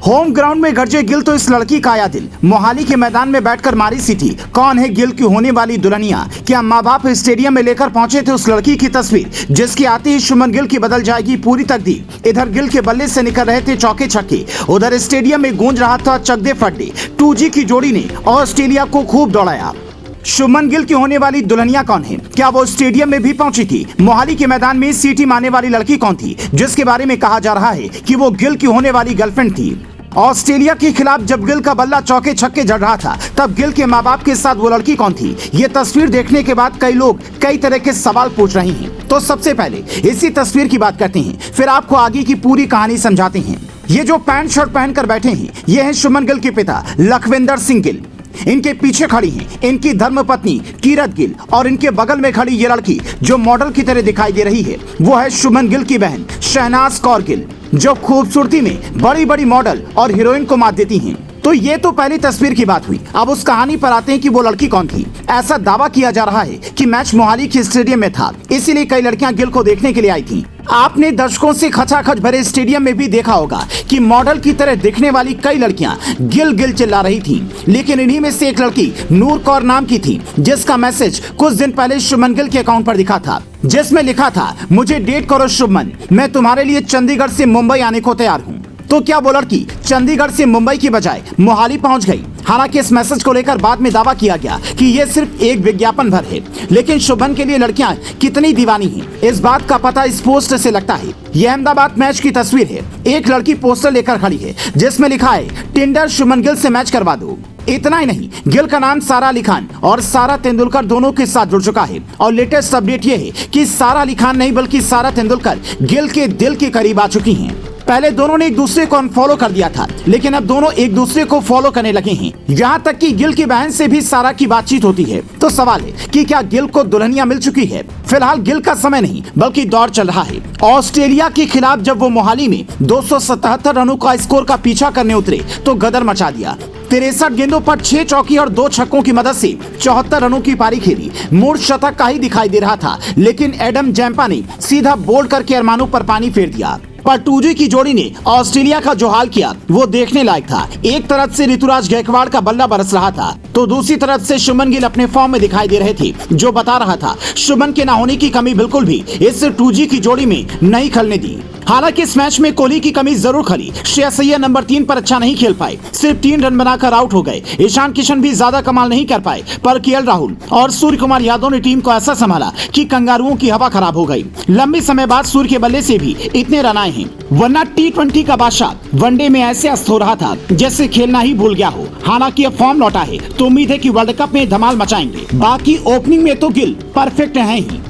Home ground में गरजे गिल तो इस लड़की का आया दिल। मोहाली के मैदान में बैठकर मारी सीटी। कौन है गिल की होने वाली दुल्हनिया? क्या माँ बाप स्टेडियम में लेकर पहुंचे थे उस लड़की की तस्वीर जिसकी आते ही शुभमन गिल की बदल जाएगी पूरी तकदीर। इधर गिल के बल्ले से निकल रहे थे चौके छक्के, उधर स्टेडियम में गूंज रहा था चकदे फड्डे। 2G की जोड़ी ने ऑस्ट्रेलिया को खूब दौड़ाया। शुभमन गिल की होने वाली दुल्हनिया कौन है? क्या वो स्टेडियम में भी पहुंची थी? मोहाली के मैदान में सीटी मारने वाली लड़की कौन थी जिसके बारे में कहा जा रहा है कि वो गिल की होने वाली गर्लफ्रेंड थी? ऑस्ट्रेलिया के खिलाफ जब गिल का बल्ला चौके छक्के जड़ रहा था तब गिल के माँ बाप के साथ वो लड़की कौन थी? ये तस्वीर देखने के बाद कई लोग कई तरह के सवाल पूछ रहे हैं। तो सबसे पहले इसी तस्वीर की बात करते हैं, फिर आपको आगे की पूरी कहानी समझाते हैं। ये जो पैंट शर्ट पहनकर बैठे हैं ये है शुभमन गिल के पिता लखविंदर सिंह गिल। इनके पीछे खड़ी हैं इनकी धर्मपत्नी कीरत गिल और इनके बगल में खड़ी ये लड़की जो मॉडल की तरह दिखाई दे रही है वो है शुभमन गिल की बहन शहनाज कौर गिल, जो खूबसूरती में बड़ी बड़ी मॉडल और हीरोइन को मात देती हैं। तो ये तो पहली तस्वीर की बात हुई। अब उस कहानी पर आते हैं कि वो लड़की कौन थी। ऐसा दावा किया जा रहा है कि मैच मोहाली के स्टेडियम में था, इसीलिए कई लड़कियां गिल को देखने के लिए आई थी। आपने दर्शकों से खचाखच भरे स्टेडियम में भी देखा होगा कि मॉडल की तरह दिखने वाली कई लड़कियां गिल गिल चिल्ला रही थीं। लेकिन इन्हीं में से एक लड़की नूर कौर नाम की थी जिसका मैसेज कुछ दिन पहले शुभमन गिल के अकाउंट पर दिखा था, जिसमें लिखा था, मुझे डेट करो शुभमन, मैं तुम्हारे लिए चंडीगढ़ से मुंबई आने को तैयार हूँ। तो क्या वो लड़की चंडीगढ़ से मुंबई की बजाय मोहाली पहुंच गई? हालांकि इस मैसेज को लेकर बाद में दावा किया गया कि ये सिर्फ एक विज्ञापन भर है, लेकिन शुभमन के लिए लड़कियां कितनी दीवानी हैं इस बात का पता इस पोस्ट से लगता है। यह अहमदाबाद मैच की तस्वीर है। एक लड़की पोस्टर लेकर खड़ी है जिसमें लिखा है, टिंडर शुभमन गिल से मैच करवा दो। इतना ही नहीं, गिल का नाम सारा अली खान और सारा तेंदुलकर दोनों के साथ जुड़ चुका है। और लेटेस्ट अपडेट ये है कि सारा अली खान नहीं बल्कि सारा तेंदुलकर गिल के दिल के करीब आ चुकी हैं। पहले दोनों ने एक दूसरे को अनफॉलो कर दिया था, लेकिन अब दोनों एक दूसरे को फॉलो करने लगे हैं। यहाँ तक कि गिल की बहन से भी सारा की बातचीत होती है। तो सवाल है कि क्या गिल को दुल्हनिया मिल चुकी है? फिलहाल गिल का समय नहीं बल्कि दौर चल रहा है। ऑस्ट्रेलिया के खिलाफ जब वो मोहाली में 277 रनों का स्कोर का पीछा करने उतरे तो गदर मचा दिया। 63 गेंदों पर 6 चौकी और 2 छक्कों की मदद से 74 रनों की पारी खेली। मूड शतक का ही दिखाई दे रहा था, लेकिन एडम जैम्पा ने सीधा बोल्ड करके अरमानों पर पानी फेर दिया। पर 2G की जोड़ी ने ऑस्ट्रेलिया का जो हाल किया वो देखने लायक था। एक तरफ से ऋतुराज गायकवाड़ का बल्ला बरस रहा था तो दूसरी तरफ से शुभमन गिल अपने फॉर्म में दिखाई दे रहे थे, जो बता रहा था शुभमन के न होने की कमी बिल्कुल भी इस 2G की जोड़ी में नहीं खलने दी। हालांकि इस मैच में कोहली की कमी जरूर खली। श्रेयस अय्यर नंबर 3 पर अच्छा नहीं खेल पाए, सिर्फ 3 रन बनाकर आउट हो गए। ईशान किशन भी ज्यादा कमाल नहीं कर पाए, पर केएल राहुल और सूर्य कुमार यादव ने टीम को ऐसा संभाला कि कंगारुओं की हवा खराब हो गई। लंबे समय बाद सूर्य के बल्ले से भी इतने रन आए हैं, वरना T20 का बादशाह वनडे में ऐसे अस्त हो रहा था जैसे खेलना ही भूल गया हो। हालांकि अब फॉर्म लौटा है तो उम्मीद है कि वर्ल्ड कप में धमाल मचाएंगे। बाकी ओपनिंग में तो गिल परफेक्ट हैं ही।